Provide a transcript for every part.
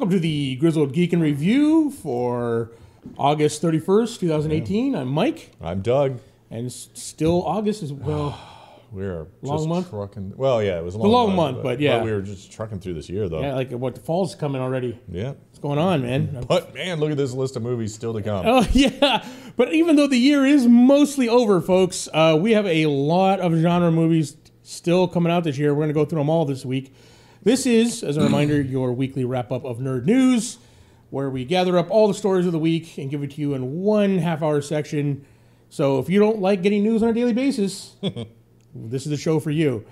Welcome to the Grizzled Geek in Review for August 31st, 2018. I'm Mike. I'm Doug. And it's still August as well. We're long just month? trucking. Well, yeah, it was a long month, but yeah. But we were just trucking through this year, though. Yeah, like what, the fall's coming already. Yeah. What's going on, man? But, man, look at this list of movies still to come. Oh, yeah. But even though the year is mostly over, folks, we have a lot of genre movies still coming out this year. We're going to go through them all this week. This is, as a reminder, your weekly wrap-up of nerd news, where we gather up all the stories of the week and give it to you in one half-hour section. So if you don't like getting news on a daily basis, this is the show for you.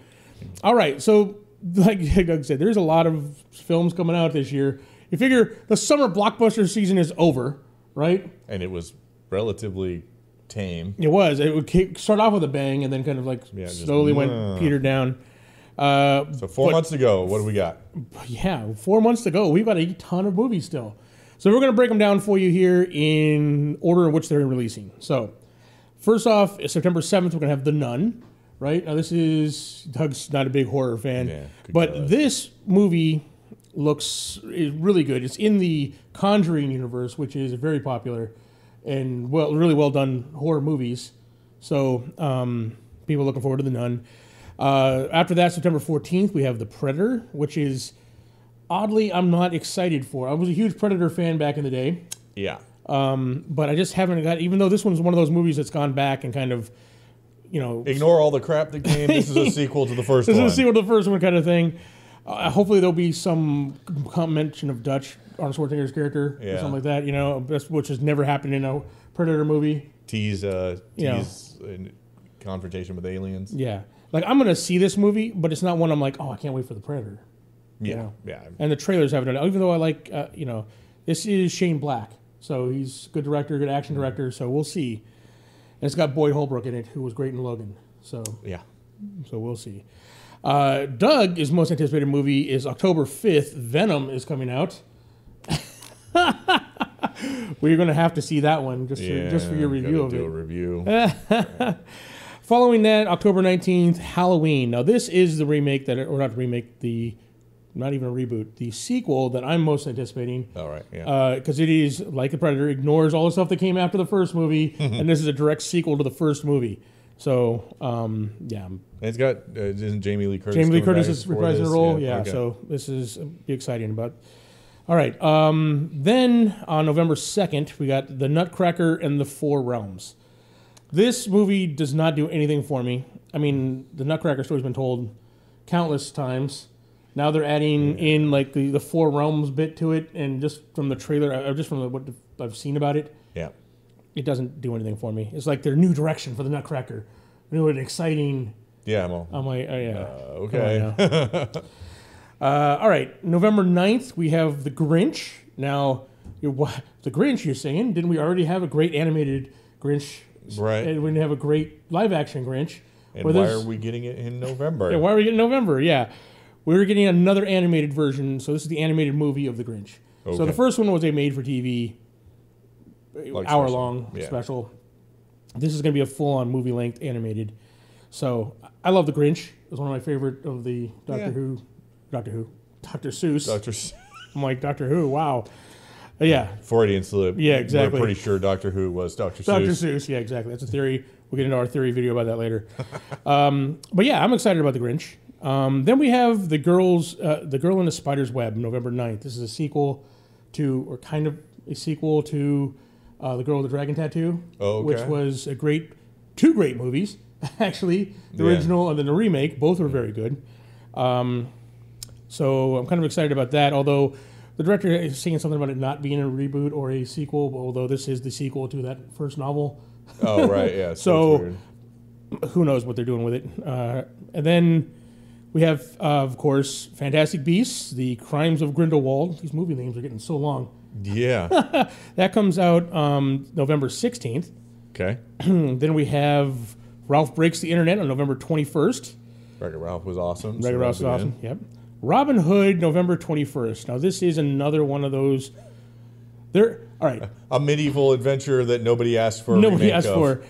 All right, so like Doug said, there's a lot of films coming out this year. You figure the summer blockbuster season is over, right? And it was relatively tame. It was. It would start off with a bang and then kind of like slowly went petered down. So 4 months to go. What do we got? Yeah, 4 months to go. We've got a ton of movies still. So we're going to break them down for you here in order in which they're releasing. So first off, September 7th, we're going to have The Nun, right? Now this is, Doug's not a big horror fan, but this movie is really good. It's in the Conjuring universe, which is very popular and really well done horror movies. So people are looking forward to The Nun. After that, September 14th, we have The Predator, which is, oddly, I'm not excited for. I was a huge Predator fan back in the day. Yeah. But I just haven't got, even though this one's one of those movies that's gone back and kind of, Ignore all the crap that came. This is a sequel to the first one. This is a sequel to the first one kind of thing. Hopefully there'll be some mention of Dutch, Arnold Schwarzenegger's character, or something like that, which has never happened in a Predator movie. Tease confrontation with aliens. Yeah. Like, I'm going to see this movie, but it's not one I'm like, oh, I can't wait for The Predator. Yeah. And the trailers haven't done it. Even though I like, this is Shane Black. So he's a good director, good action director. So we'll see. And it's got Boyd Holbrook in it, who was great in Logan. So we'll see. Doug's most anticipated movie is October 5th. Venom is coming out. We're going to have to see that one just for your review of it. Do a review. Following that, October 19th, Halloween. Now, this is the remake not even a reboot, the sequel that I'm most anticipating. All right, yeah. Because it is, like The Predator, ignores all the stuff that came after the first movie, and this is a direct sequel to the first movie. So, yeah. And it's got, isn't Jamie Lee Curtis? Jamie Lee Curtis is reprising the role, okay. So this is be exciting about. All right, then on November 2nd, we got The Nutcracker and the Four Realms. This movie does not do anything for me. I mean, the Nutcracker story's been told countless times. Now they're adding in like the Four Realms bit to it, and just from the trailer, or just from what I've seen about it, it doesn't do anything for me. It's like their new direction for the Nutcracker, new and exciting. Yeah, I'm like, oh yeah, okay. All right, November 9th, we have The Grinch. Now, The Grinch, you're saying? Didn't we already have a great animated Grinch? Right. And we didn't have a great live-action Grinch. And why are we getting it in November? Yeah, why are we getting November? Yeah. We're getting another animated version, so this is the animated movie of The Grinch. Okay. So the first one was a made-for-TV, hour-long special. This is going to be a full-on movie-length animated. So I love The Grinch. It was one of my favorite of the Dr. Seuss. I'm like, Doctor Who, wow. Yeah. Freudian slip. Yeah, exactly. We're pretty sure Doctor Who was Dr. Seuss. Dr. Seuss, yeah, exactly. That's a theory. We'll get into our theory video about that later. But yeah, I'm excited about The Grinch. Then we have The Girl in the Spider's Web, November 9th. This is a sequel to, or kind of a sequel to The Girl with the Dragon Tattoo, which was two great movies, actually. The original and then the remake, both were very good. So I'm kind of excited about that, although the director is saying something about it not being a reboot or a sequel, although this is the sequel to that first novel. Oh, right, yeah. So who knows what they're doing with it. And then we have, of course, Fantastic Beasts, The Crimes of Grindelwald. These movie names are getting so long. Yeah. That comes out November 16th. Okay. Then we have Ralph Breaks the Internet on November 21st. Wreck-It Ralph was awesome. Wreck-It Ralph was awesome, yep. Robin Hood, November 21st. Now, this is another one of those. All right. A medieval adventure that nobody asked for. Nobody asked for.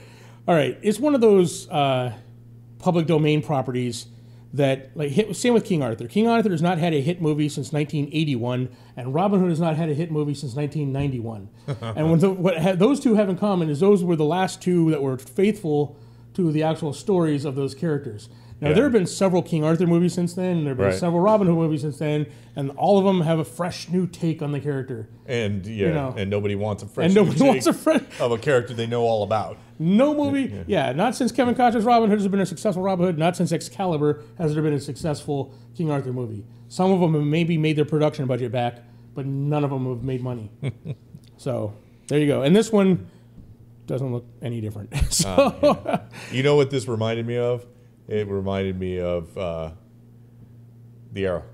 All right. It's one of those public domain properties that like same with King Arthur. King Arthur has not had a hit movie since 1981, and Robin Hood has not had a hit movie since 1991. And what those two have in common is those were the last two that were faithful to the actual stories of those characters. Now, there have been several King Arthur movies since then, and there have been several Robin Hood movies since then, and all of them have a fresh new take on the character. And and nobody wants a fresh new take of a character they know all about. No movie, not since Kevin Costner's Robin Hood has there been a successful Robin Hood, not since Excalibur has there been a successful King Arthur movie. Some of them have maybe made their production budget back, but none of them have made money. So, there you go. And this one doesn't look any different. You know what this reminded me of? It reminded me of The Arrow.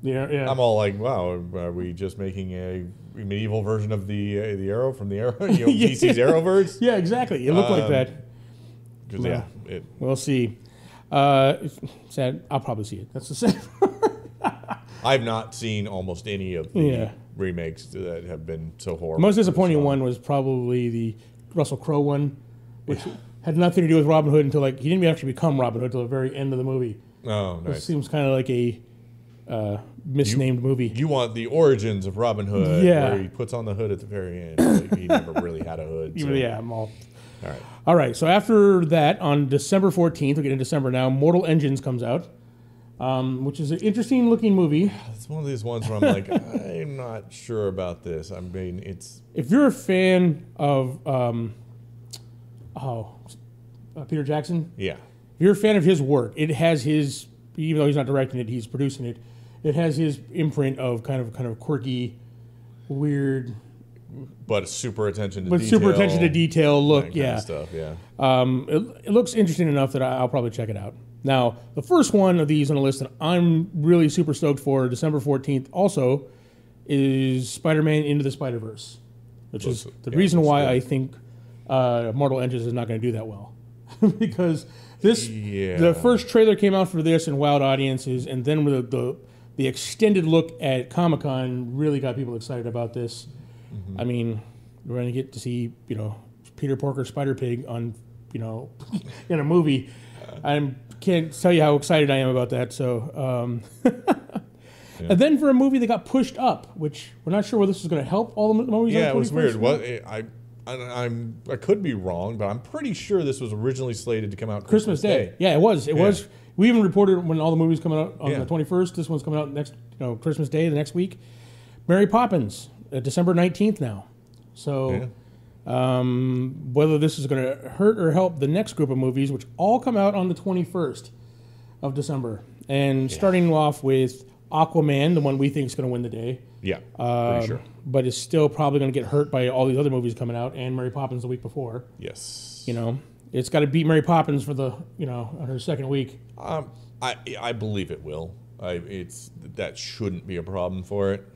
Yeah. I'm all like, wow, are we just making a medieval version of the Arrow from the Arrow? DC's Arrowverse? Yeah, exactly. It looked like that. We'll see. Sad. I'll probably see it. That's the same. I've not seen almost any of the remakes that have been so horrible. The most disappointing one was probably the Russell Crowe one, which had nothing to do with Robin Hood until he didn't actually become Robin Hood until the very end of the movie. Oh, nice. It seems kind of like a misnamed movie. You want the origins of Robin Hood, where he puts on the hood at the very end. He never really had a hood. So. Yeah, I'm all right. All right, so after that, on December 14th, we'll get into December now, Mortal Engines comes out, which is an interesting looking movie. It's one of these ones where I'm like, I'm not sure about this. I mean, it's... If you're a fan of... Peter Jackson? Yeah. If you're a fan of his work, it has his, even though he's not directing it, he's producing it, it has his imprint of kind of quirky, weird... But super attention to detail. Super attention to detail look, kind of stuff, It looks interesting enough that I'll probably check it out. Now, the first one of these on the list that I'm really super stoked for, December 14th, also, is Spider-Man Into the Spider-Verse, which is the reason why I think Mortal Engines is not going to do that well. Because the first trailer came out for this in wild audiences, and then the extended look at Comic-Con really got people excited about this. Mm-hmm. I mean, we're going to get to see, Peter Porker Spider-Pig on, in a movie. I can't tell you how excited I am about that. So, and then for a movie that got pushed up, which we're not sure whether this is going to help all the movies. Yeah, it was weird. I could be wrong, but I'm pretty sure this was originally slated to come out Christmas Day. Yeah, it was. It was. We even reported when all the movies coming out on the 21st. This one's coming out next, Christmas Day, the next week. Mary Poppins, December 19th now. So, whether this is going to hurt or help the next group of movies, which all come out on the 21st of December, and starting off with Aquaman, the one we think is going to win the day. Yeah, pretty sure. But it's still probably going to get hurt by all these other movies coming out, and Mary Poppins the week before. Yes. It's got to beat Mary Poppins for the, on her second week. I believe it will. That shouldn't be a problem for it.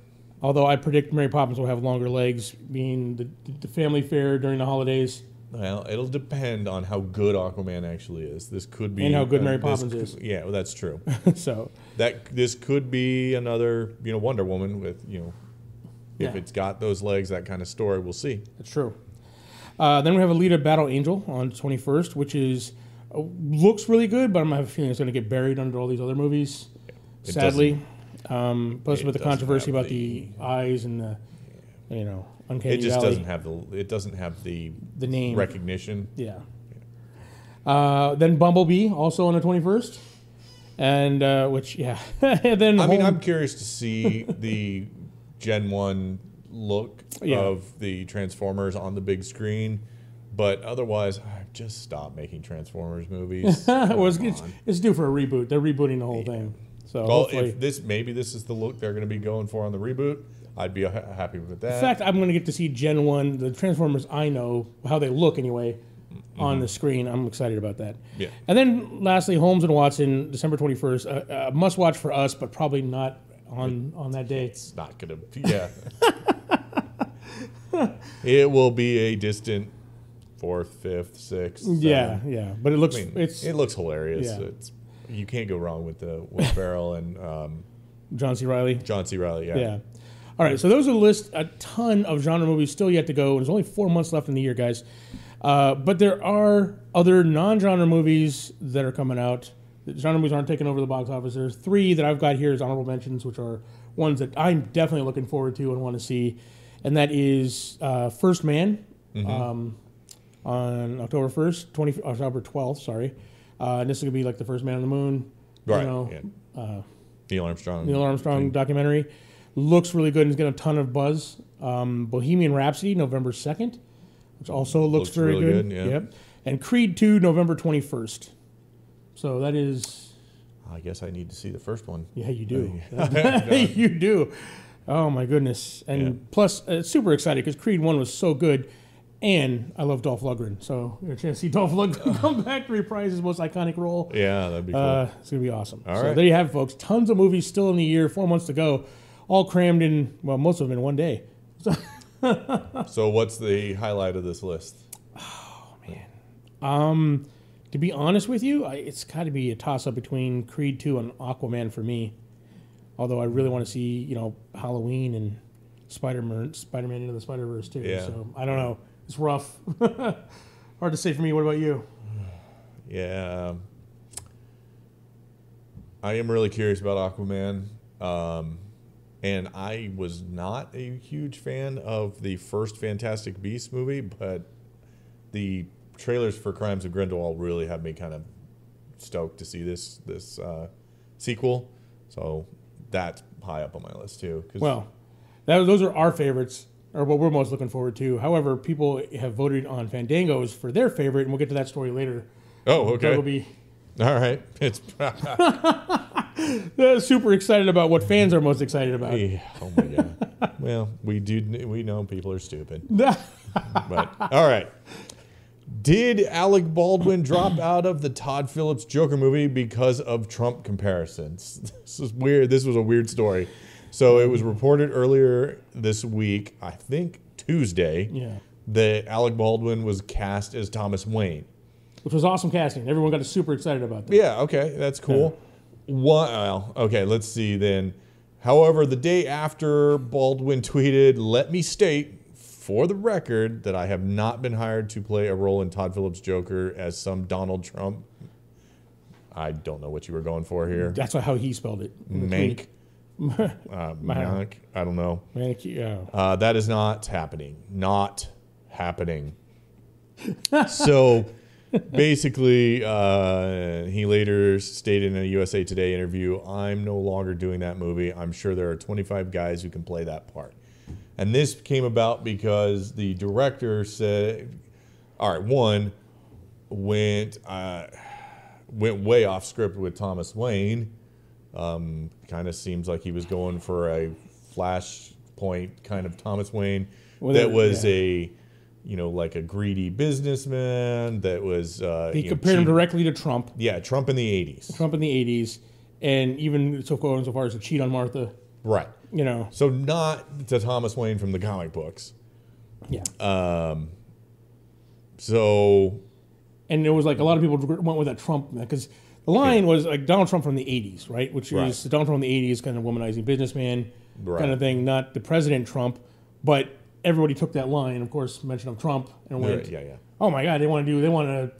Although I predict Mary Poppins will have longer legs, being the family fare during the holidays. Well, it'll depend on how good Aquaman actually is. This could be... And how good Mary Poppins is. Yeah, well, that's true. So this could be another, Wonder Woman with, if it's got those legs, that kind of story. We'll see. That's true. Then we have Alita Battle Angel on the 21st, which is looks really good, but I have a feeling it's going to get buried under all these other movies, sadly. Plus with the controversy about the eyes and the, Uncanny It just Valley. doesn't have the name recognition. Yeah. Then Bumblebee also on the 21st, and and then I'm curious to see the Gen 1 look of the Transformers on the big screen, but otherwise, just stop making Transformers movies. It's due for a reboot. They're rebooting the whole thing. So if this is the look they're going to be going for on the reboot, I'd be happy with that. In fact, I'm going to get to see Gen 1, the Transformers I know, how they look anyway, on the screen. I'm excited about that. Yeah. And then lastly, Holmes and Watson, December 21st, a must-watch for us, but probably not on that day. It's not going to, It will be a distant 4th, 5th, 6th. Yeah. But it looks, it looks hilarious. Yeah. You can't go wrong with Will Ferrell and John C. Reilly. Yeah. All right, so those are the list. A ton of genre movies still yet to go. There's only 4 months left in the year, guys. But there are other non-genre movies that are coming out The genre movies aren't taking over the box office. There's 3 that I've got here as honorable mentions, which are ones that I'm definitely looking forward to and want to see. And that is First Man on October 1st, October 12th, sorry. And this is going to be like the first man on the moon. Right. You know, Neil Armstrong. Neil Armstrong documentary. Looks really good and it's getting a ton of buzz. Bohemian Rhapsody, November 2nd, which also looks very really good. Yeah. Yep. And Creed 2, November 21st. So that is... I guess I need to see the first one. Yeah, you do. You do. Oh, my goodness. And plus, super excited because Creed 1 was so good. And I love Dolph Lundgren. So you're a chance to see Dolph Lundgren come back to reprise his most iconic role. Yeah, that'd be cool. It's going to be awesome. All so right. there you have it, folks. Tons of movies still in the year, 4 months to go. All crammed in, well, most of them in one day. So what's the highlight of this list? Oh, man. To be honest with you, it's got to be a toss-up between Creed 2 and Aquaman for me. Although I really want to see, Halloween and Spider-Man Into the Spider-Verse too. Yeah. So I don't know. It's rough. Hard to say for me. What about you? Yeah. I am really curious about Aquaman. And I was not a huge fan of the first Fantastic Beasts movie, but the trailers for Crimes of Grindelwald really have me kind of stoked to see this sequel. So that's high up on my list too. Well, those are our favorites, or what we're most looking forward to. However, people have voted on Fandango's for their favorite, and we'll get to that story later. Oh, okay. That'll be... All right. It's super excited about what fans are most excited about. Yeah. Oh my god. Well, we know people are stupid. But all right. Did Alec Baldwin drop out of the Todd Phillips Joker movie because of Trump comparisons? This is weird. This was a weird story. So it was reported earlier this week, I think Tuesday, that Alec Baldwin was cast as Thomas Wayne. Which was awesome casting. Everyone got super excited about that. Yeah, okay, that's cool. Well, okay, let's see then. However, the day after, Baldwin tweeted, "Let me state, for the record, that I have not been hired to play a role in Todd Phillips' Joker as some Donald Trump." I don't know what you were going for here. That's how he spelled it. Mank. Mank. I don't know. Mank, yeah. That is not happening. Not happening. So... basically, he later stated in a USA Today interview, "I'm no longer doing that movie. I'm sure there are 25 guys who can play that part." And this came about because the director said, all right, one, went way off script with Thomas Wayne. Kind of seems like he was going for a Flashpoint kind of Thomas Wayne like a greedy businessman that was... he compared him directly to Trump. Yeah, Trump in the 80s. Trump in the 80s. And even so far as to cheat on Martha. Right. So not to Thomas Wayne from the comic books. Yeah. So... And it was like a lot of people went with that Trump... Because the line was like Donald Trump from the 80s, right? Which is Donald Trump from the 80s, kind of womanizing businessman kind of thing. Not the President Trump, but... Everybody took that line, of course, mention of Trump, and went, "Oh my God, they want a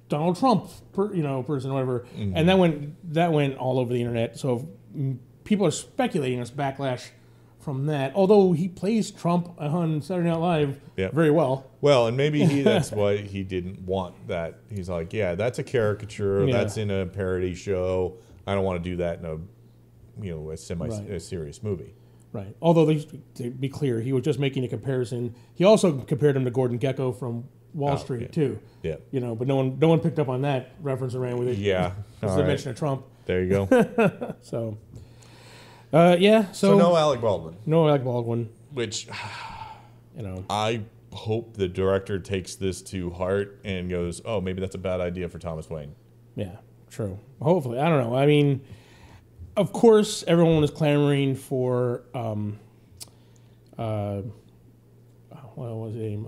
Donald Trump, person, or whatever." Mm-hmm. And that went all over the internet. So people are speculating this backlash from that. Although he plays Trump on Saturday Night Live very well. Well, and maybe that's why he didn't want that. He's like, "Yeah, that's a caricature. Yeah. That's in a parody show. I don't want to do that in a serious movie." Right. Although, to be clear, he was just making a comparison. He also compared him to Gordon Gekko from Wall Street, too. Yeah. But no one picked up on that reference and ran with it. Yeah. Just the mention of Trump. There you go. So, So no Alec Baldwin. No Alec Baldwin. Which, I hope the director takes this to heart and goes, "Oh, maybe that's a bad idea for Thomas Wayne." Yeah, true. Hopefully. I don't know. I mean... Of course, everyone was clamoring for what was his name?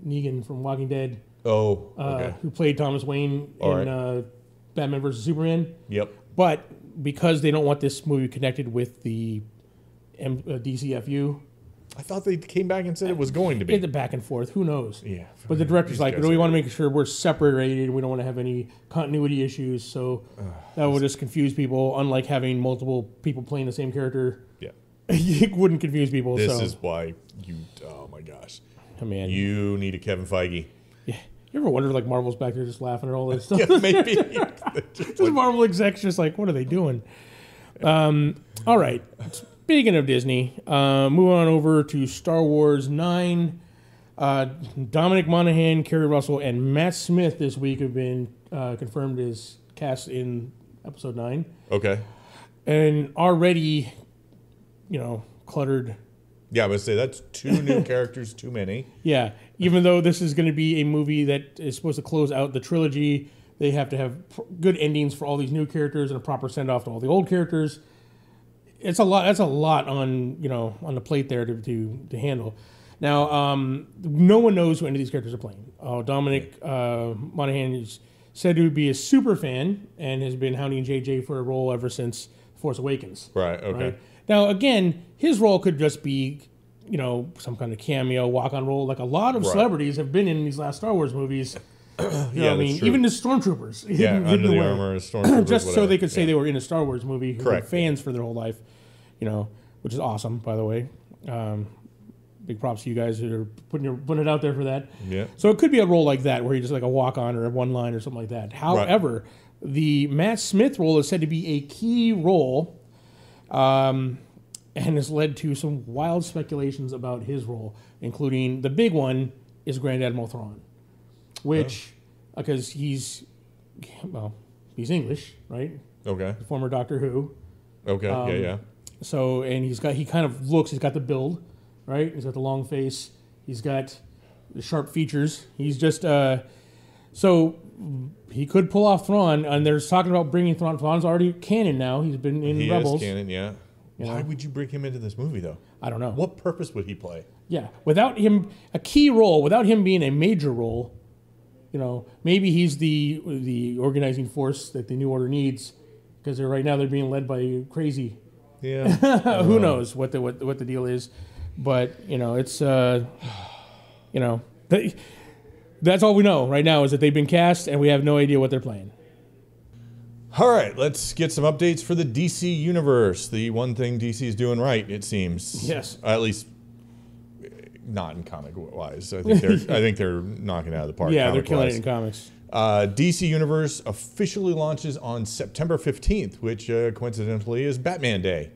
Negan from Walking Dead. Oh, okay. Who played Thomas Wayne in Batman vs. Superman. Yep. But because they don't want this movie connected with the DCFU, I thought they came back and said it was going to be. Get the back and forth. Who knows? Yeah. But the director's like, we want to make sure we're separated. We don't want to have any continuity issues. So that will just confuse people. Unlike having multiple people playing the same character. Yeah. It wouldn't confuse people. This is why oh my gosh. Oh, man. You need a Kevin Feige. Yeah. You ever wonder, like, Marvel's back there just laughing at all this stuff? Yeah, maybe. Just Marvel execs just like, what are they doing? All right. Speaking of Disney, moving on over to Star Wars 9. Dominic Monaghan, Kerry Russell, and Matt Smith this week have been confirmed as cast in Episode 9. Okay. And already, cluttered. Yeah, I would say that's 2 new characters too many. Yeah. Even though this is going to be a movie that is supposed to close out the trilogy, they have to have good endings for all these new characters and a proper send-off to all the old characters. It's a lot. That's a lot on on the plate there to handle. Now, no one knows who any of these characters are playing. Dominic Monaghan is said to be a super fan and has been hounding JJ for a role ever since Force Awakens. Right. Okay. Right? Now, again, his role could just be, some kind of cameo, walk-on role. Like a lot of celebrities have been in these last Star Wars movies. Yeah, I mean, true. even the stormtroopers. Yeah, under the armor, stormtroopers. Just so whatever. they could say they were in a Star Wars movie. Who Correct. were fans for their whole life, which is awesome, by the way. Big props to you guys who are putting it out there for that. Yeah. So it could be a role like that, where you're just like a walk-on or a one-line or something like that. However, the Matt Smith role is said to be a key role, and has led to some wild speculations about his role, including the big one is Grand Admiral Thrawn, which, because he's English, right? Okay. Former Doctor Who. Okay. Yeah. So, and he's got the build, right? He's got the long face. He's got the sharp features. He's just, so he could pull off Thrawn, and they're talking about bringing Thrawn. Thrawn's already canon now. He's been in Rebels. He is canon, yeah. Why would you bring him into this movie, though? I don't know. What purpose would he play? Yeah. Without him, a key role, without him being a major role, maybe he's the organizing force that the New Order needs, because right now they're being led by crazy. Yeah. Who knows what the deal is, but it's that's all we know right now is that they've been cast and we have no idea what they're playing. All right, let's get some updates for the DC universe. The one thing DC is doing right, it seems. Yes. At least not in comic wise. I think they're knocking it out of the park. Yeah, they're killing it in comics. DC Universe officially launches on September 15th, which coincidentally is Batman Day.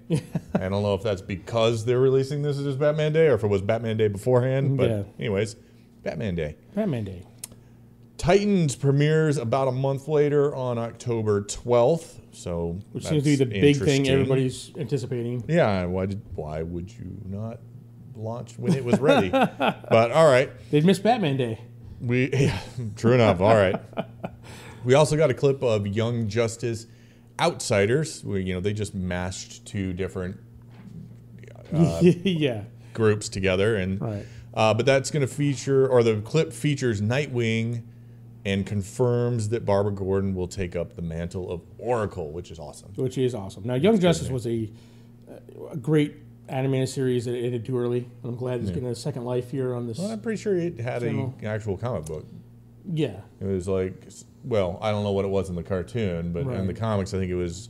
I don't know if that's because they're releasing this as Batman Day or if it was Batman Day beforehand. But anyways, Batman Day. Batman Day. Titans premieres about a month later on October 12th. So which seems to be the big thing everybody's anticipating. Yeah, why would you not launch when it was ready? But all right. They'd miss Batman Day. True enough. All right. We also got a clip of Young Justice Outsiders. Where, they just mashed 2 different groups together, and but that's going to feature, or the clip features Nightwing, and confirms that Barbara Gordon will take up the mantle of Oracle, which is awesome. Which is awesome. Now, Young Justice was a great animated series that ended too early. I'm glad it's getting a second life here on this. Well, I'm pretty sure it had an actual comic book. Yeah. It was like, well, I don't know what it was in the cartoon, but in the comics, I think it was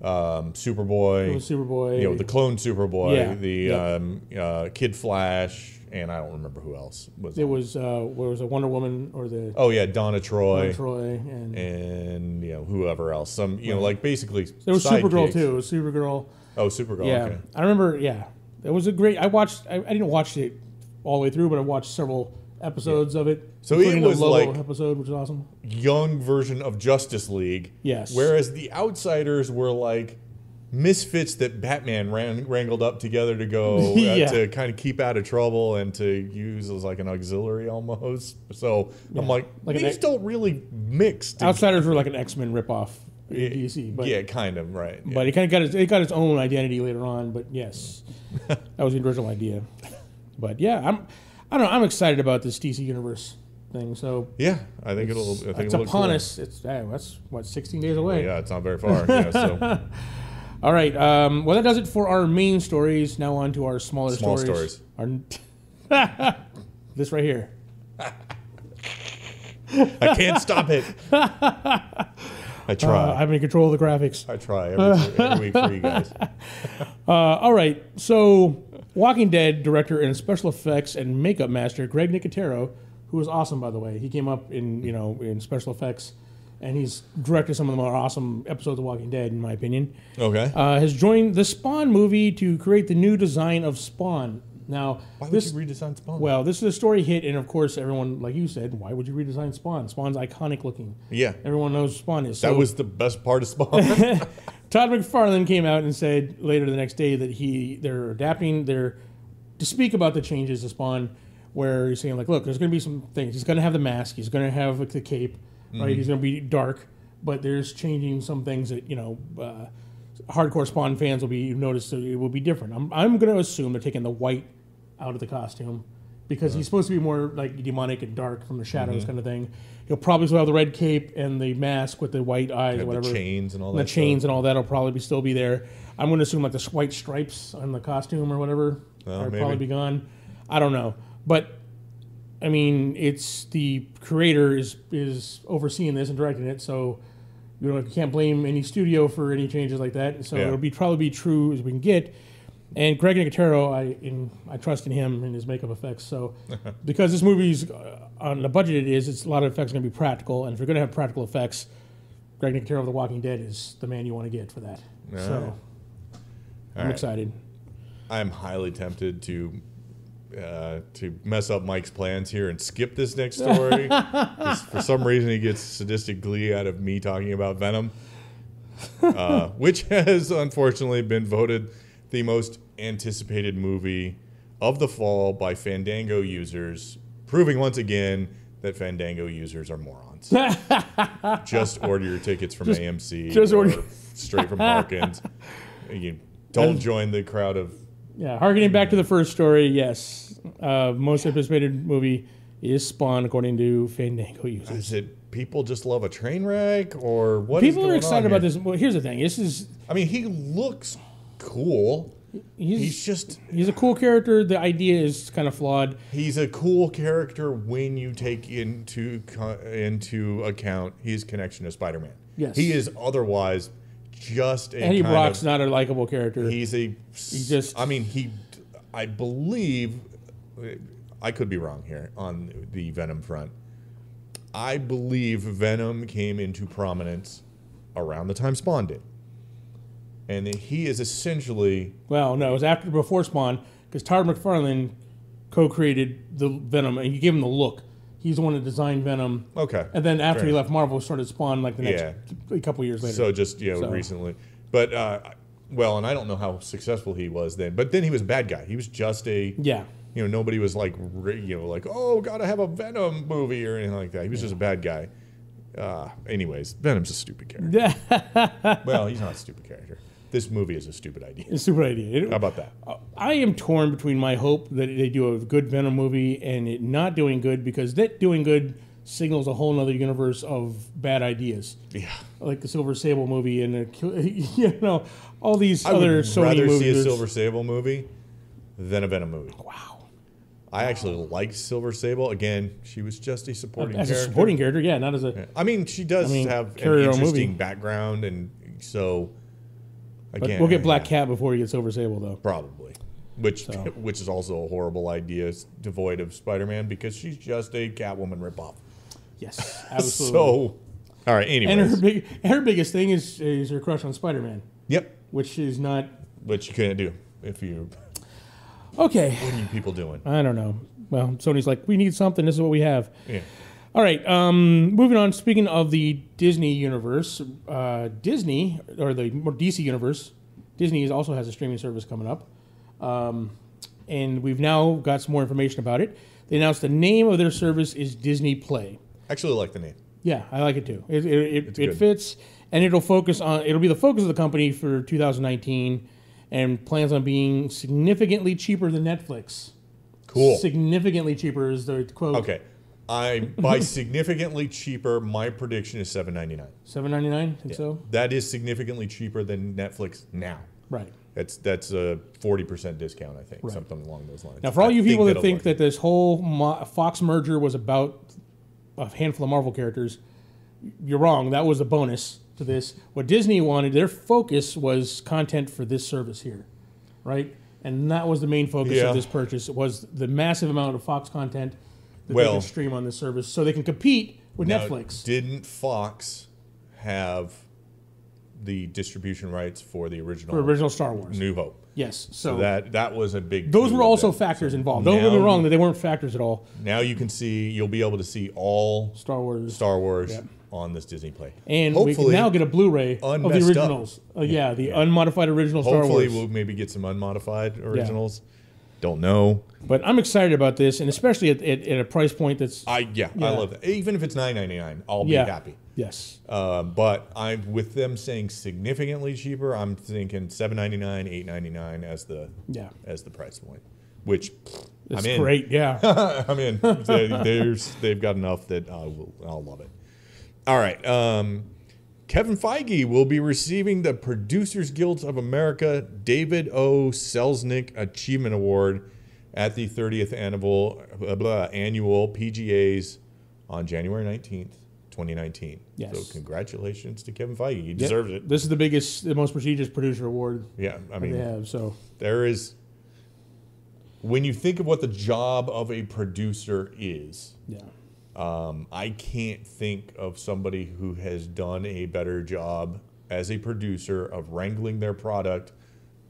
Superboy. It was Superboy. The clone Superboy, the Kid Flash, and I don't remember who else was. It was was a Wonder Woman or the. Oh yeah, Donna Troy. And whoever else. Some like basically. There was Supergirl too. It was Supergirl. Oh, Supergirl. Yeah, okay. I remember. Yeah, it was a great. I didn't watch it all the way through, but I watched several episodes of it. So it was the like episode, which is awesome. Young version of Justice League. Yes. Whereas the Outsiders were like misfits that Batman wrangled up together to go to kind of keep out of trouble and to use as like an auxiliary almost. So I'm like these don't really mix. Outsiders were like an X-Men ripoff. DC, but kind of right. But it kind of got its own identity later on. But yes, that was the original idea. But yeah, I don't know. I'm excited about this DC Universe thing. So yeah, I think it'll. It's upon us. That's what 16 days away. Yeah, it's not very far. Yeah, so. All right. Well, that does it for our main stories. Now on to our smaller Small stories. stories. This right here. I can't stop it. I try. I'm in control of the graphics. I try every week for you guys. All right. So, Walking Dead director and special effects and makeup master Greg Nicotero, who is awesome, by the way. He came up in special effects, and he's directed some of the more awesome episodes of Walking Dead, in my opinion. Okay. Has joined the Spawn movie to create the new design of Spawn. Now, Why would you redesign Spawn? Well, this is a story hit, and of course, everyone, like you said, why would you redesign Spawn? Spawn's iconic looking. Yeah. Everyone knows Spawn is. That was the best part of Spawn. Todd McFarlane came out and said later the next day that they're adapting to speak about the changes to Spawn, where he's saying, like, look, there's going to be some things. He's going to have the mask. He's going to have the cape, right? He's going to be dark, but there's changing some things that, hardcore Spawn fans will be noticed that it will be different. I'm going to assume they're taking the white out of the costume because he's supposed to be more like demonic and dark from the shadows kind of thing. He'll probably still have the red cape and the mask with the white eyes or whatever. The chains and all that. The chains and all that will probably still be there. I'm going to assume like the white stripes on the costume or whatever will probably be gone. I don't know. But, I mean, it's the creator is overseeing this and directing it, so you can't blame any studio for any changes like that. So it'll probably be true as we can get. And Greg Nicotero, I trust in him and his makeup effects. So, because this movie's on the budget it's a lot of effects going to be practical. And if you're going to have practical effects, Greg Nicotero of The Walking Dead is the man you want to get for that. I'm excited. I'm highly tempted to mess up Mike's plans here and skip this next story. 'Cause for some reason, he gets sadistic glee out of me talking about Venom, which has unfortunately been voted the most anticipated movie of the fall by Fandango users, proving once again that Fandango users are morons. Just order your tickets from AMC or straight from Harkins. You don't join the crowd of... Yeah, harkening back to the first story, yes. Most anticipated movie is Spawn, according to Fandango users. Is it people just love a train wreck, or what? People are excited about this. Well, here's the thing. I mean, he looks cool. He's a cool character. The idea is kind of flawed. He's a cool character when you take into account his connection to Spider-Man. Yes, he is otherwise just a Eddie Brock's not a likable character. I believe, I could be wrong here on the Venom front. I believe Venom came into prominence around the time Spawn did. And he is essentially... Well, no, it was before Spawn, because Todd McFarlane co-created the Venom, and he gave him the look. He's the one that designed Venom. Okay. And then after he left Marvel, started Spawn like the next a couple years later. So just, recently. But, and I don't know how successful he was then. But then he was a bad guy. He was just a... Yeah. Nobody was like, oh, gotta have a Venom movie or anything like that. He was just a bad guy. Anyways, Venom's a stupid character. Well, he's not a stupid character. This movie is a stupid idea. It's a stupid idea. How about that? I am torn between my hope that they do a good Venom movie and it not doing good, because that doing good signals a whole other universe of bad ideas. Yeah. Like the Silver Sable movie and, all these other Sony movies. I would rather see a Silver Sable movie than a Venom movie. Wow. I actually liked Silver Sable. Again, she was just a supporting character. As a supporting character, yeah, not as a... Yeah. I mean, she does have an interesting background, and so... Again, we'll get Black Cat before we get Silver Sable, though. Probably. Which is also a horrible idea, devoid of Spider-Man, because she's just a Catwoman ripoff. Yes, absolutely. So, all right, anyways. And her biggest thing is her crush on Spider-Man. Yep. Which is not... Which you couldn't do if you... Okay. What are you people doing? I don't know. Well, Sony's like, we need something. This is what we have. Yeah. All right. Moving on. Speaking of the Disney universe, Disney, or the DC universe, Disney also has a streaming service coming up. And we've now got some more information about it. They announced the name of their service is Disney Play. I actually like the name. Yeah, I like it too. It fits, and it'll be the focus of the company for 2019, and plans on being significantly cheaper than Netflix. Cool. Significantly cheaper is the quote. Okay. By significantly cheaper, my prediction is $7.99. $7.99, think so? That is significantly cheaper than Netflix now. Right. That's a 40% discount, I think, Right. something along those lines. Now, for all you people that think that this whole Fox merger was about a handful of Marvel characters, you're wrong. That was a bonus to this. What Disney wanted, their focus was content for this service here, right? And that was the main focus of this purchase. It was the massive amount of Fox content that they can stream on this service so they can compete with Netflix. Didn't Fox have the distribution rights for the original Star Wars? New Hope. Yes. So that was a big. Those were also factors involved. Don't get me wrong; that they weren't factors at all. Now you'll be able to see all Star Wars on this Disney Play, and hopefully, we can now get a Blu-ray of the originals. The unmodified original Star Wars. Hopefully, we'll maybe get some unmodified originals. Don't know, but I'm excited about this, and especially at a price point that's. I love that. Even if it's $9.99, I'll be happy. Yes. But with them saying significantly cheaper, I'm thinking $7.99, $8.99 as the price point. Which it's I'm in. Great, yeah. I'm in. They've got enough that I'll love it. All right. Kevin Feige will be receiving the Producers Guild of America David O. Selznick Achievement Award at the 30th annual PGAs on January 19th, 2019. Yes. So congratulations to Kevin Feige. He deserves it. This is the most prestigious producer award. Yeah, I mean, they have. So there is. When you think of what the job of a producer is, I can't think of somebody who has done a better job as a producer of wrangling their product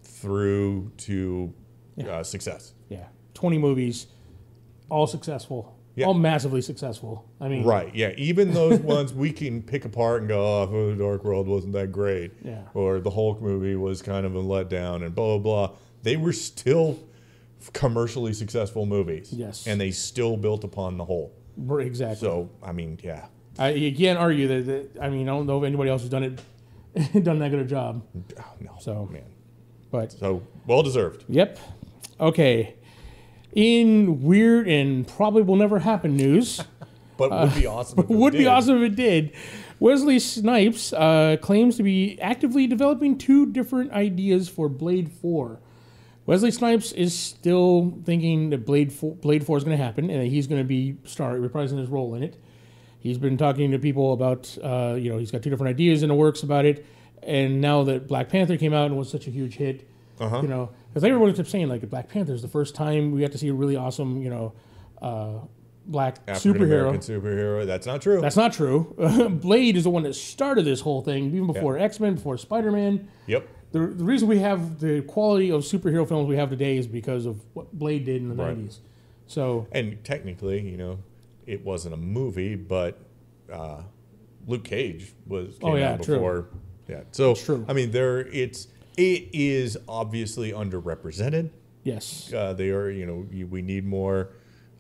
through to success. Yeah, 20 movies, all successful. Yeah. All massively successful. I mean, right? Yeah, even those ones we can pick apart and go, "Oh, The Dark World wasn't that great," or the Hulk movie was kind of a letdown, and blah blah blah. They were still commercially successful movies. Yes, and they still built upon the whole. Exactly. So I mean, you can't argue that. I mean, I don't know if anybody else has done that good a job. Oh, no, so man, so well deserved. Yep. Okay. In weird and probably will never happen news, but would be awesome. Be awesome if it did. Wesley Snipes claims to be actively developing 2 different ideas for Blade 4. Wesley Snipes is still thinking that Blade 4 is going to happen and that he's going to be reprising his role in it. He's been talking to people about, he's got 2 different ideas in the works about it. And now that Black Panther came out and was such a huge hit, because everyone kept saying like Black Panther is the first time we got to see a really awesome, black superhero. That's not true. That's not true. Blade is the one that started this whole thing, even before X-Men, before Spider-Man. Yep. The reason we have the quality of superhero films we have today is because of what Blade did in the 90s. So, and technically, it wasn't a movie, but Luke Cage came out before. True. Yeah, so it's true. I mean, it is obviously underrepresented. Yes, they are. We need more,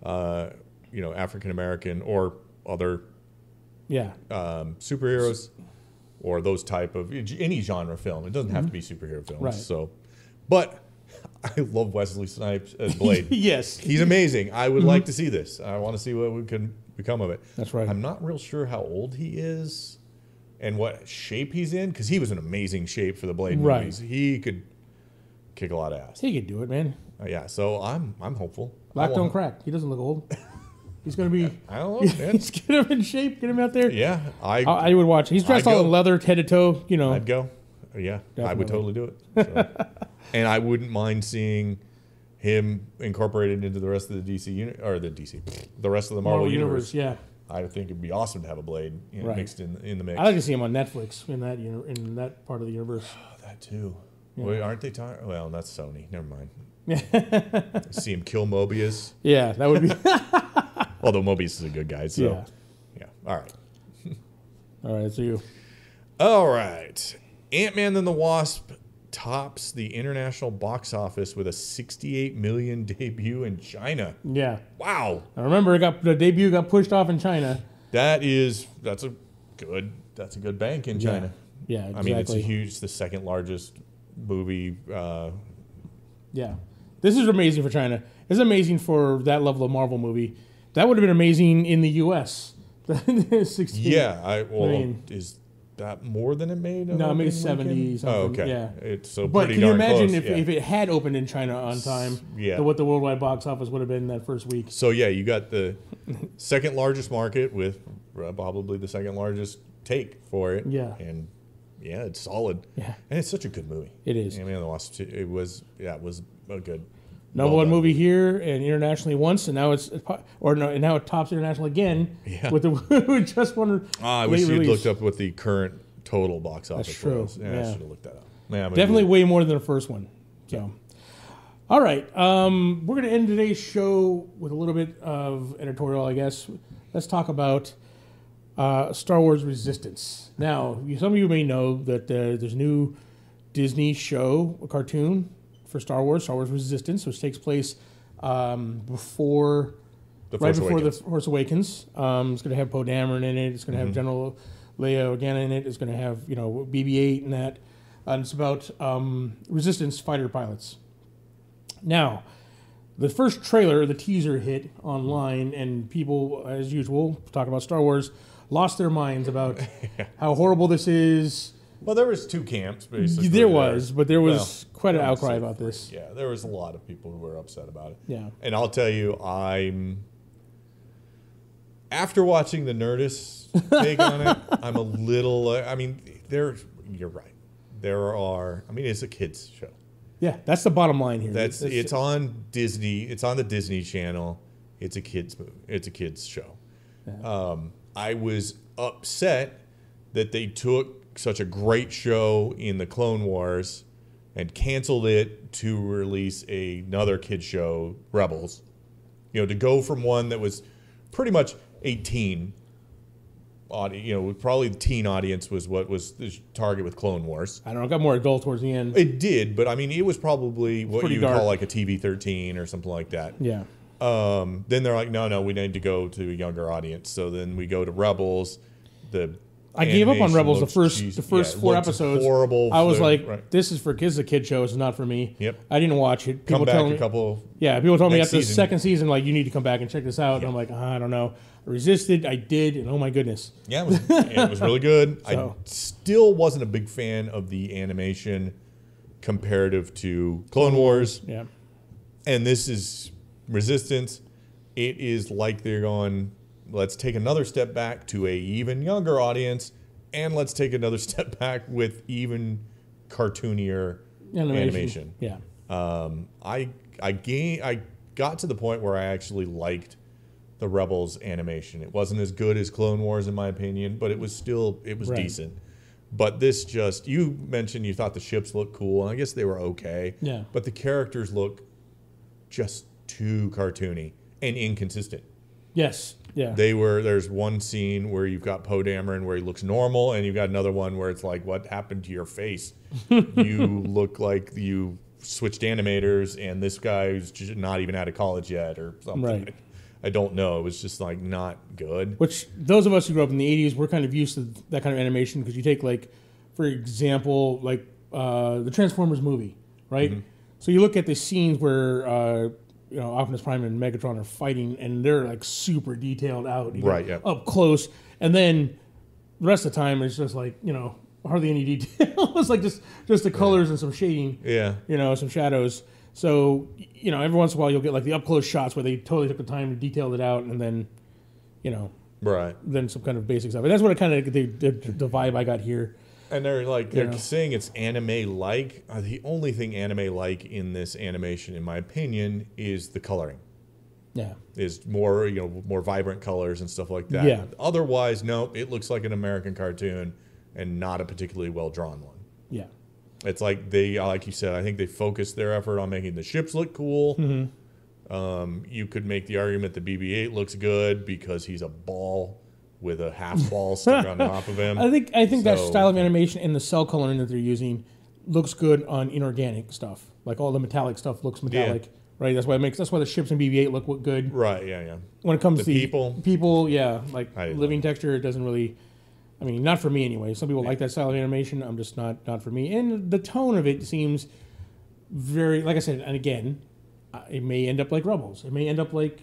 African American or other, superheroes, or those type of any genre film. It doesn't have to be superhero films. Right. So, but I love Wesley Snipes as Blade. Yes, he's amazing. I would like to see this. I want to see what could become of it. That's right. I'm not real sure how old he is and what shape he's in, because he was in amazing shape for the Blade movies. He could kick a lot of ass. He could do it, man. So I'm hopeful. Black don't crack. He doesn't look old. He's going to be... I don't know, man. Let's get him in shape. Get him out there. Yeah. I would watch. He's dressed all in leather, head to toe. I'd go. Yeah. Definitely. I would totally do it. So. And I wouldn't mind seeing him incorporated into the rest of the DC the rest of the Marvel universe. Yeah. I think it'd be awesome to have a Blade mixed in the mix. I'd like to see him on Netflix in that part of the universe. Oh, that too. Yeah. Wait, aren't they talking? Well, that's Sony. Never mind. See him kill Mobius. Yeah, that would be. Although Mobius is a good guy, so yeah. All right. All right, so you. All right. Ant-Man and the Wasp tops the international box office with a $68 million debut in China. Yeah. Wow. I remember the debut got pushed off in China. That's a good bank in China. Yeah, exactly. I mean, it's the second largest movie. Yeah. This is amazing for China. It's amazing for that level of Marvel movie That would have been amazing in the U.S. 16. Yeah, is that more than it made? No, it made 70 something. Oh, okay. Yeah. It's so But pretty can you darn imagine close, if it had opened in China on time, what the worldwide box office would have been that first week? So, yeah, you got the second largest market with probably the second largest take for it. Yeah. And, yeah, it's solid. Yeah. And it's such a good movie. It is. I mean, it was a good. Number one movie here and internationally once, and now now it tops international again. Yeah. With the just one. I wish you'd looked up what the current total box office That's true. was. Yeah, I should have looked that up. Yeah, definitely way more than the first one. So, all right, we're going to end today's show with a little bit of editorial, I guess. Let's talk about Star Wars Resistance. Now, some of you may know that there's a new Disney show, a cartoon for Star Wars Resistance, which takes place before The Force Awakens. It's going to have Poe Dameron in it. It's going to have General Leia Organa in it. It's going to have BB-8 and that. And it's about Resistance fighter pilots. Now, the first trailer, the teaser, hit online, and people, as usual, talk about Star Wars, lost their minds about how horrible this is. Well, there was two camps, basically. There was quite an outcry about this. Yeah, there was a lot of people who were upset about it. Yeah. And I'll tell you, after watching the Nerdist take on it, I'm a little, you're right. It's a kid's show. Yeah, that's the bottom line here. It's on Disney. It's on the Disney Channel. It's a kids movie. It's a kids show. Yeah. I was upset that they took such a great show in the Clone Wars and canceled it to release another kids show, Rebels. To go from one that was pretty much 18 audience, probably the teen audience was what was the target with Clone Wars. I don't know, it got more adult towards the end. It did, but it was probably what you would dark. call like a TV-13 or something like that. Yeah. Then they're like, no, we need to go to a younger audience. So then we go to Rebels. I gave up on Rebels the first 4 episodes. Horrible. I was like, this is for kids. The kid show is not for me. Yep. I didn't watch it. People told me after the second season, like, you need to come back and check this out. Yeah. And I'm like, I don't know. I resisted. I did, and oh my goodness. Yeah, it was really good. So. I still wasn't a big fan of the animation comparative to Clone Wars. Yeah. And this is Resistance. It is like they're going, let's take another step back to a even younger audience, and let's take another step back with even cartoonier animation. Yeah. I got to the point where I actually liked the Rebels animation. It wasn't as good as Clone Wars in my opinion, but it was decent. But this you mentioned you thought the ships looked cool, and I guess they were okay. Yeah. But the characters look just too cartoony and inconsistent. Yes. Yeah. There's one scene where you've got Poe Dameron where he looks normal, and you've got another one where it's like, what happened to your face? You look like you switched animators, and this guy who's not even out of college yet or something. Right. I don't know. It was just like not good. Which those of us who grew up in the 80s, we're kind of used to that kind of animation because you take, like, for example, like the Transformers movie, right? Mm-hmm. So you look at the scenes where Optimus Prime and Megatron are fighting, and they're like super detailed out, up close, and then the rest of the time it's just like hardly any detail. It's like just the colors and some shading, some shadows. So every once in a while you'll get like the up close shots where they totally took the time to detail it out, and then then some kind of basic stuff. And that's what it kind of the vibe I got here. And they're saying it's anime-like. The only thing anime-like in this animation, in my opinion, is the coloring. Yeah, is more more vibrant colors and stuff like that. Yeah. Otherwise, no, it looks like an American cartoon and not a particularly well drawn one. Yeah, it's like like you said, I think they focused their effort on making the ships look cool. Mm-hmm. You could make the argument that BB-8 looks good because he's a ball with a half ball stuck on top of him. I think that style of animation and the cell coloring that they're using looks good on inorganic stuff. Like all the metallic stuff looks metallic, right? That's why the ships in BB-8 look good. Right, yeah. When it comes to people, like living texture, it doesn't really. I mean, not for me anyway. Some people like that style of animation. I'm just not for me. And the tone of it seems very, like I said, and again, it may end up like Rebels. It may end up like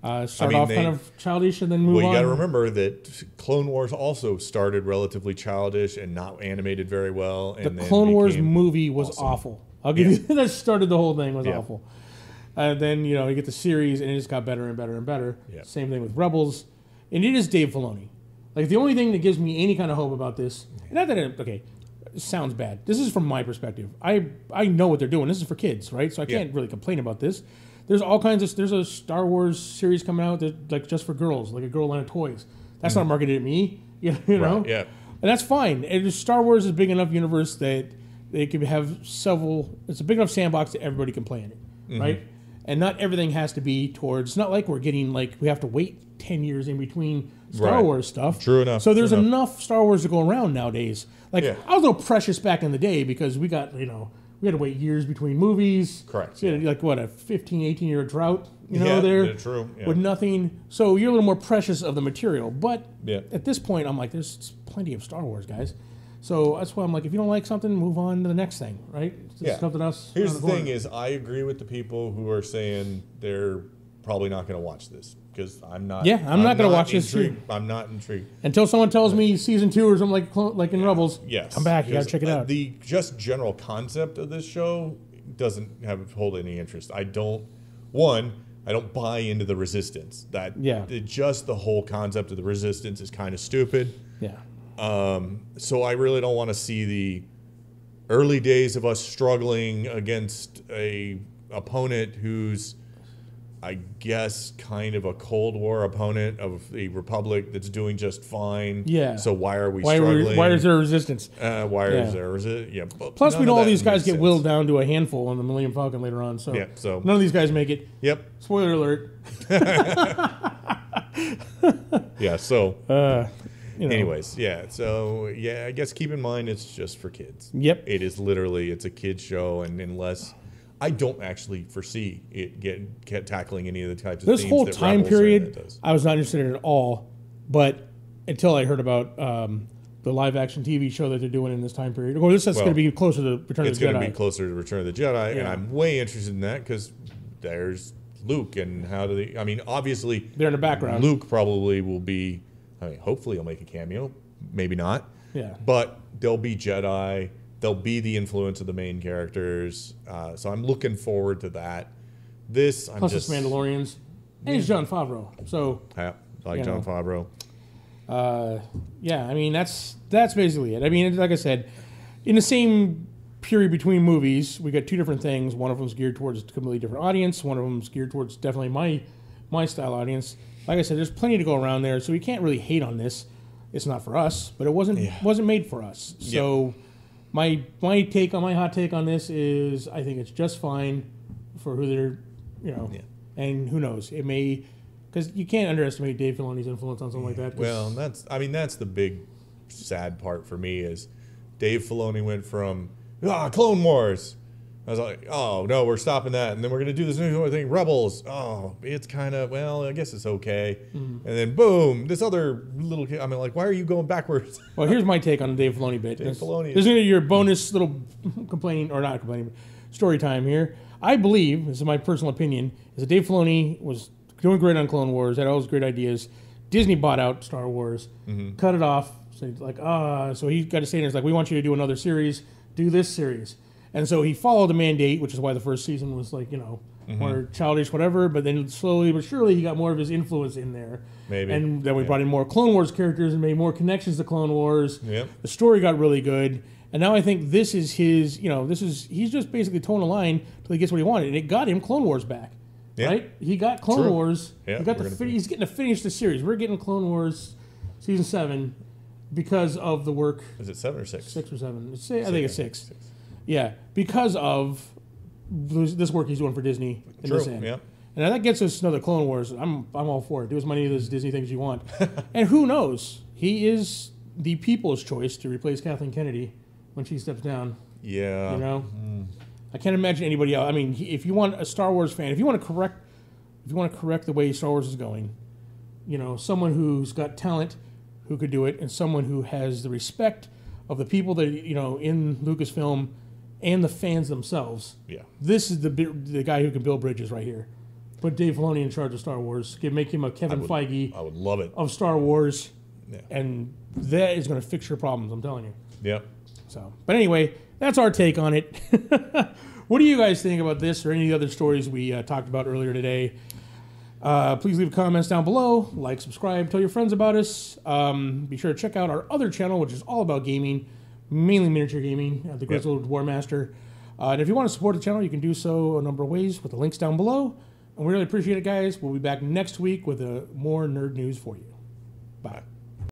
Start off kind of childish and then move on. Well, you got to remember that Clone Wars also started relatively childish and not animated very well. And the Clone Wars movie was awful. I'll give you that. Started the whole thing was awful. Then you get the series and it just got better and better and better. Yep. Same thing with Rebels, and it is Dave Filoni. Like the only thing that gives me any kind of hope about this, not that it sounds bad. This is from my perspective. I know what they're doing. This is for kids, right? So I can't really complain about this. There's all kinds of. There's a Star Wars series coming out that like just for girls, like a girl line of toys. That's not marketed at me, you know. Right, yeah, and that's fine. Star Wars is a big enough universe that they could have several. It's a big enough sandbox that everybody can play in it, right? And not everything has to be towards. It's not like we're getting we have to wait 10 years in between Star Wars stuff. True enough. So there's enough Star Wars to go around nowadays. I was a little precious back in the day because we got we had to wait years between movies. Correct. So you had a 15, 18-year drought, there. True. Yeah. With nothing. So you're a little more precious of the material. But at this point, I'm like, there's plenty of Star Wars, guys. So that's why I'm like, if you don't like something, move on to the next thing, right? Something else. Here's the thing is, I agree with the people who are saying they're probably not going to watch this. Because I'm not. Yeah, I'm not going to watch this. I'm not intrigued until someone tells me season 2 or something like in Rebels. Yes, come back. You got to check it out. The just general concept of this show doesn't hold any interest. I don't buy into the Resistance. Just the whole concept of the Resistance is kind of stupid. Yeah. So I really don't want to see the early days of us struggling against a opponent who's, I guess, kind of a Cold War opponent of the Republic that's doing just fine. Yeah. So why are we struggling? Why is there resistance? Why is there resistance? Yeah. Plus, we know all these guys get whittled down to a handful on the Millennium Falcon later on. So, none of these guys make it. Yep. Spoiler alert. Yeah. So. Anyways, yeah. So I guess keep in mind it's just for kids. Yep. It is literally it's a kids show, and unless. I don't actually foresee it tackling any of the types of this themes whole that time Rebels period. I was not interested in it at all, but until I heard about the live action TV show that they're doing in this time period. Well, this is going to be closer to Return of the Jedi. It's going to be closer to Return of the Jedi, and I'm way interested in that because there's Luke, and how do they? I mean, obviously they're in the background. Luke probably will be. I mean, hopefully he'll make a cameo. Maybe not. Yeah. But there'll be Jedi. They'll be the influence of the main characters, so I'm looking forward to that. Plus it's Mandalorians, and it's Jon Favreau. So I like Jon Favreau. I mean that's basically it. I mean, like I said, in the same period between movies, we got two different things. One of them's geared towards a completely different audience. One of them's geared towards definitely my style audience. Like I said, there's plenty to go around there, so we can't really hate on this. It's not for us, but it wasn't made for us. So. Yep. My hot take on this is I think it's just fine for who they're, and who knows, it may, because you can't underestimate Dave Filoni's influence on something like that. Well, that's the big sad part for me is Dave Filoni went from Clone Wars. I was like, oh no, we're stopping that, and then we're gonna do this new thing, Rebels. Oh, it's kind of I guess it's okay. And then boom, this other little kid. I mean, like, why are you going backwards? Well, here's my take on the Dave Filoni bit. This is gonna be your bonus little story time here. I believe, this is my personal opinion, is that Dave Filoni was doing great on Clone Wars, had all those great ideas. Disney bought out Star Wars, cut it off. So he got to say, it's like, we want you to do another series, do this series. And so he followed the mandate, which is why the first season was more childish, whatever. But then slowly but surely he got more of his influence in there. Maybe. And then we brought in more Clone Wars characters and made more connections to Clone Wars. Yep. The story got really good. And now I think this is his, he's just basically towing a line till he gets what he wanted. And it got him Clone Wars back. Yeah. Right? He got Clone Wars. Yeah, he's getting to finish the series. We're getting Clone Wars season 7 because of the work. Is it 7 or 6? 6 or 7. I think it's 6. Yeah, because of this work he's doing for Disney in this end. Yeah. And that gets us another Clone Wars. I'm all for it. Do as many of those Disney things you want. And who knows? He is the people's choice to replace Kathleen Kennedy when she steps down. Yeah. I can't imagine anybody else. I mean, if you want a Star Wars fan, if you want to correct the way Star Wars is going, someone who's got talent who could do it, and someone who has the respect of the people that in Lucasfilm and the fans themselves. Yeah. This is the guy who can build bridges right here. Put Dave Filoni in charge of Star Wars. Make him a Kevin Feige I would love it. of Star Wars. Yeah. And that is going to fix your problems, I'm telling you. Yep. So, but anyway, that's our take on it. What do you guys think about this or any of the other stories we talked about earlier today? Please leave comments down below. Like, subscribe, tell your friends about us. Be sure to check out our other channel, which is all about gaming, mainly miniature gaming, the Grizzled War Master. And if you want to support the channel, you can do so a number of ways with the links down below. And we really appreciate it, guys. We'll be back next week with more nerd news for you. Bye.